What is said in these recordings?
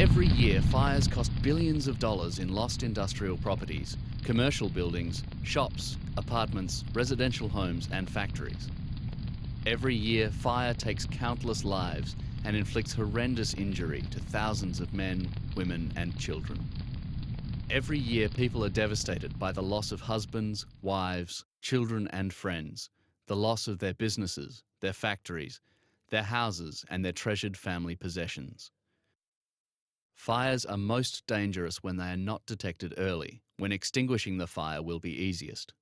Every year, fires cost billions of dollars in lost industrial properties, commercial buildings, shops, apartments, residential homes and factories. Every year, fire takes countless lives and inflicts horrendous injury to thousands of men, women and children. Every year, people are devastated by the loss of husbands, wives, children and friends, the loss of their businesses, their factories, their houses and their treasured family possessions. Fires are most dangerous when they are not detected early, when extinguishing the fire will be easiest.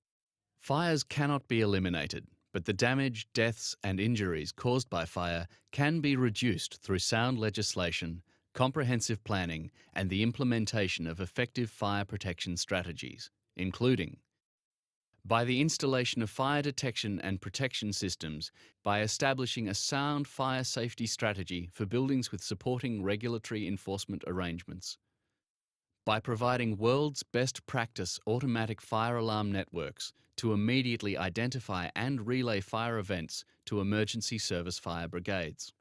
Fires cannot be eliminated, but the damage, deaths and injuries caused by fire can be reduced through sound legislation, comprehensive planning and the implementation of effective fire protection strategies, including by the installation of fire detection and protection systems, by establishing a sound fire safety strategy for buildings with supporting regulatory enforcement arrangements, by providing world's best practice automatic fire alarm networks to immediately identify and relay fire events to emergency service fire brigades,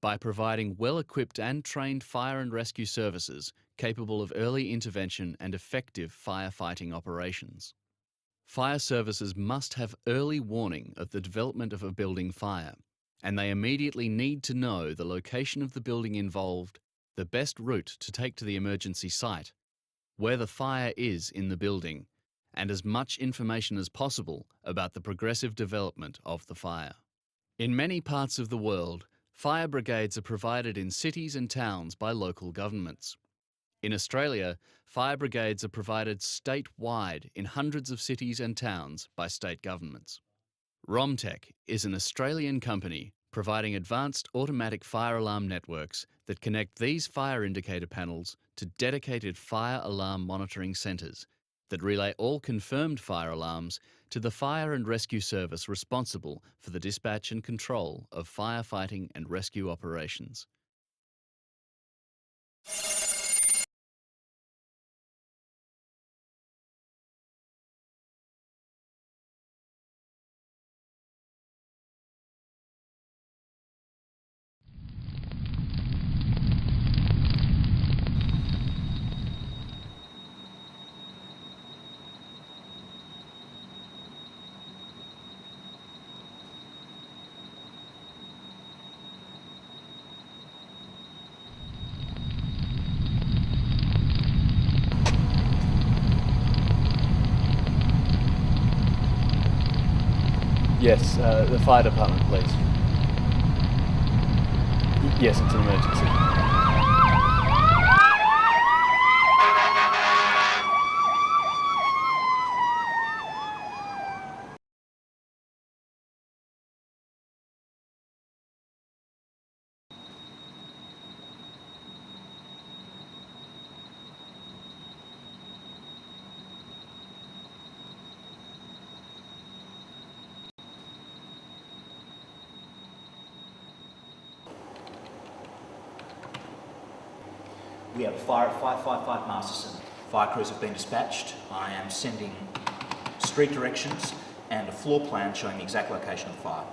by providing well-equipped and trained fire and rescue services capable of early intervention and effective firefighting operations. Fire services must have early warning of the development of a building fire, and they immediately need to know the location of the building involved, the best route to take to the emergency site, where the fire is in the building, and as much information as possible about the progressive development of the fire. In many parts of the world, fire brigades are provided in cities and towns by local governments. In Australia, fire brigades are provided statewide in hundreds of cities and towns by state governments. Romtech is an Australian company providing advanced automatic fire alarm networks that connect these fire indicator panels to dedicated fire alarm monitoring centres that relay all confirmed fire alarms to the fire and rescue service responsible for the dispatch and control of firefighting and rescue operations. Yes, the fire department, please. Yes, it's an emergency. We have fire at 555 Masterson. Fire crews have been dispatched. I am sending street directions and a floor plan showing the exact location of the fire.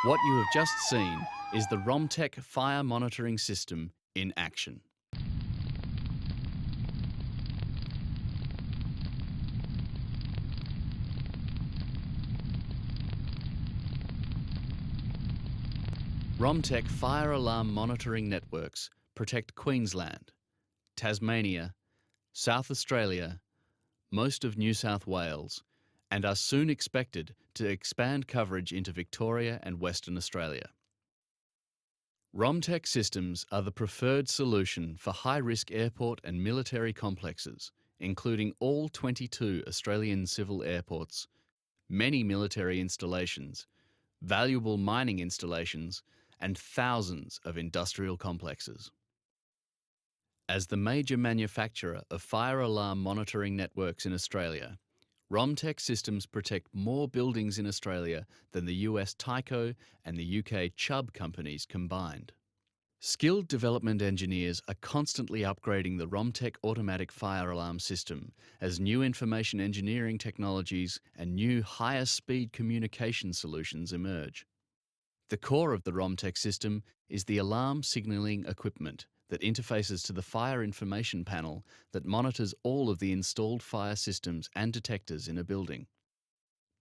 What you have just seen is the Romtech fire monitoring system in action. Romtech fire alarm monitoring networks protect Queensland, Tasmania, South Australia, most of New South Wales, and are soon expected to expand coverage into Victoria and Western Australia. Romtech systems are the preferred solution for high-risk airport and military complexes, including all 22 Australian civil airports, many military installations, valuable mining installations, and thousands of industrial complexes. As the major manufacturer of fire alarm monitoring networks in Australia, Romtech systems protect more buildings in Australia than the US Tyco and the UK Chubb companies combined. Skilled development engineers are constantly upgrading the Romtech automatic fire alarm system as new information engineering technologies and new higher speed communication solutions emerge. The core of the Romtech system is the alarm signalling equipment that interfaces to the fire information panel that monitors all of the installed fire systems and detectors in a building.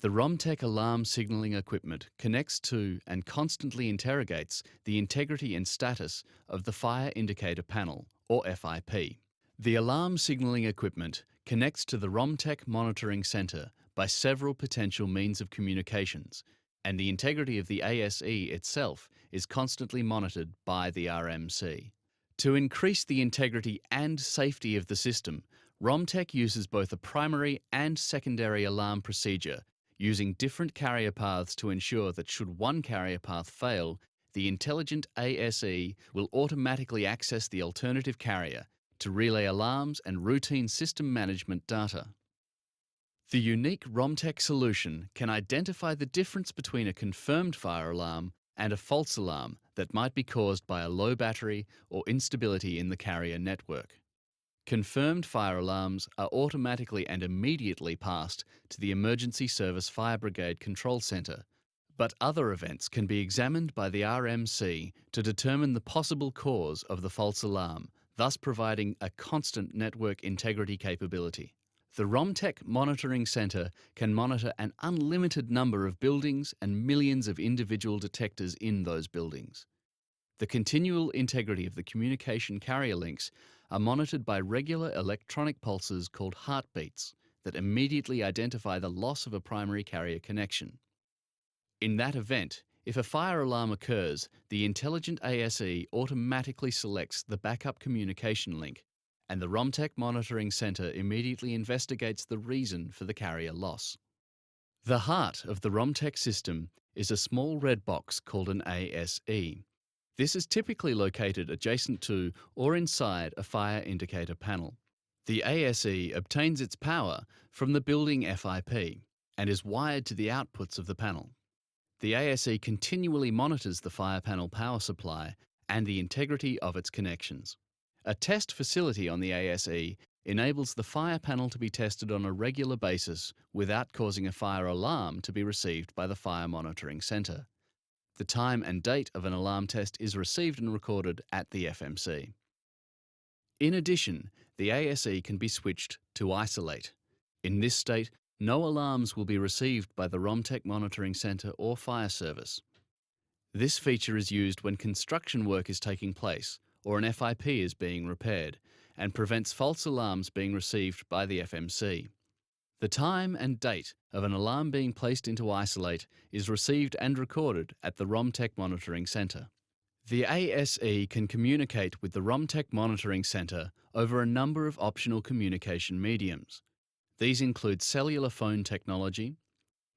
The Romtech alarm signalling equipment connects to and constantly interrogates the integrity and status of the fire indicator panel, or FIP. The alarm signalling equipment connects to the Romtech monitoring centre by several potential means of communications, and the integrity of the ASE itself is constantly monitored by the RMC. To increase the integrity and safety of the system, Romtech uses both a primary and secondary alarm procedure, using different carrier paths to ensure that should one carrier path fail, the intelligent ASE will automatically access the alternative carrier to relay alarms and routine system management data. The unique Romtech solution can identify the difference between a confirmed fire alarm and a false alarm that might be caused by a low battery or instability in the carrier network. Confirmed fire alarms are automatically and immediately passed to the Emergency Service Fire Brigade Control Centre, but other events can be examined by the RMC to determine the possible cause of the false alarm, thus providing a constant network integrity capability. The Romtech Monitoring Centre can monitor an unlimited number of buildings and millions of individual detectors in those buildings. The continual integrity of the communication carrier links are monitored by regular electronic pulses called heartbeats that immediately identify the loss of a primary carrier connection. In that event, if a fire alarm occurs, the intelligent ASE automatically selects the backup communication link, and the Romtech Monitoring Centre immediately investigates the reason for the carrier loss. The heart of the Romtech system is a small red box called an ASE. This is typically located adjacent to or inside a fire indicator panel. The ASE obtains its power from the building FIP and is wired to the outputs of the panel. The ASE continually monitors the fire panel power supply and the integrity of its connections. A test facility on the ASE enables the fire panel to be tested on a regular basis without causing a fire alarm to be received by the Fire Monitoring Centre. The time and date of an alarm test is received and recorded at the FMC. In addition, the ASE can be switched to isolate. In this state, no alarms will be received by the Romtech Monitoring Centre or fire service. This feature is used when construction work is taking place or an FIP is being repaired, and prevents false alarms being received by the FMC. The time and date of an alarm being placed into isolate is received and recorded at the Romtech Monitoring Centre. The ASE can communicate with the Romtech Monitoring Centre over a number of optional communication mediums. These include cellular phone technology,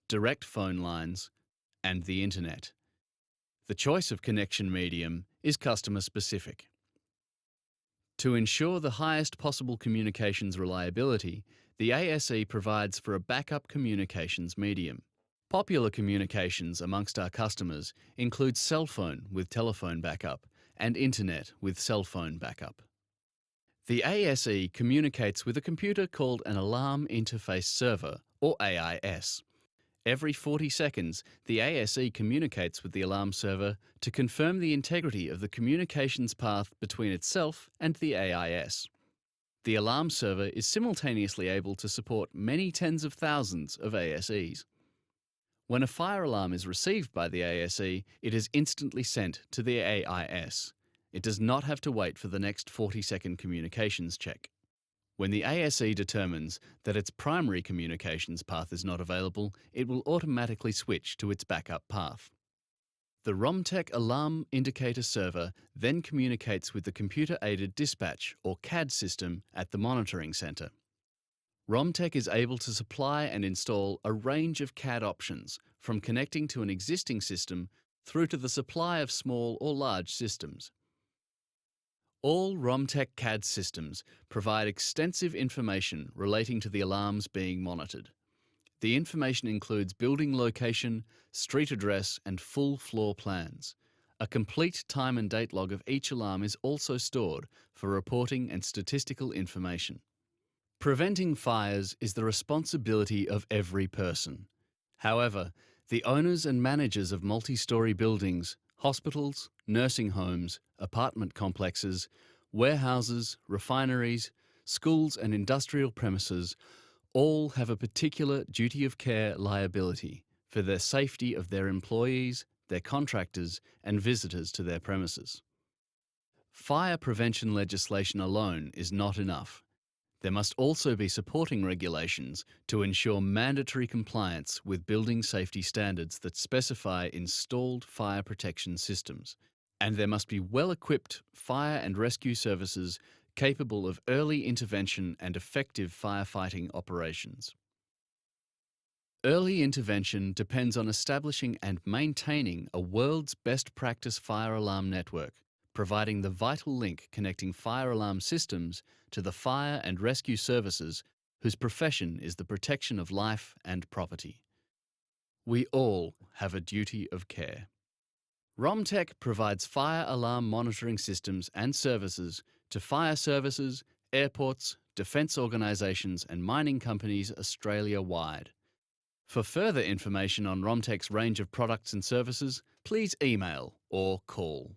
direct phone lines, and the Internet. The choice of connection medium is customer specific. To ensure the highest possible communications reliability, the ASE provides for a backup communications medium. Popular communications amongst our customers include cell phone with telephone backup and Internet with cell phone backup. The ASE communicates with a computer called an Alarm Interface Server, or AIS. Every 40 seconds, the ASE communicates with the alarm server to confirm the integrity of the communications path between itself and the AIS. The alarm server is simultaneously able to support many tens of thousands of ASEs. When a fire alarm is received by the ASE, it is instantly sent to the AIS. It does not have to wait for the next 40-second communications check. When the ASE determines that its primary communications path is not available, it will automatically switch to its backup path. The Romtech Alarm Indicator Server then communicates with the Computer-Aided Dispatch, or CAD system, at the monitoring centre. Romtech is able to supply and install a range of CAD options, from connecting to an existing system through to the supply of small or large systems. All Romtech CAD systems provide extensive information relating to the alarms being monitored. The information includes building location, street address, and full floor plans. A complete time and date log of each alarm is also stored for reporting and statistical information. Preventing fires is the responsibility of every person. However, the owners and managers of multi-storey buildings, hospitals, nursing homes, apartment complexes, warehouses, refineries, schools and industrial premises all have a particular duty of care liability for the safety of their employees, their contractors and visitors to their premises. Fire prevention legislation alone is not enough. There must also be supporting regulations to ensure mandatory compliance with building safety standards that specify installed fire protection systems. And there must be well-equipped fire and rescue services capable of early intervention and effective firefighting operations. Early intervention depends on establishing and maintaining a world's best practice fire alarm network, providing the vital link connecting fire alarm systems to the fire and rescue services whose profession is the protection of life and property. We all have a duty of care. Romtech provides fire alarm monitoring systems and services to fire services, airports, defence organisations and mining companies Australia-wide. For further information on Romtech's range of products and services, please email or call.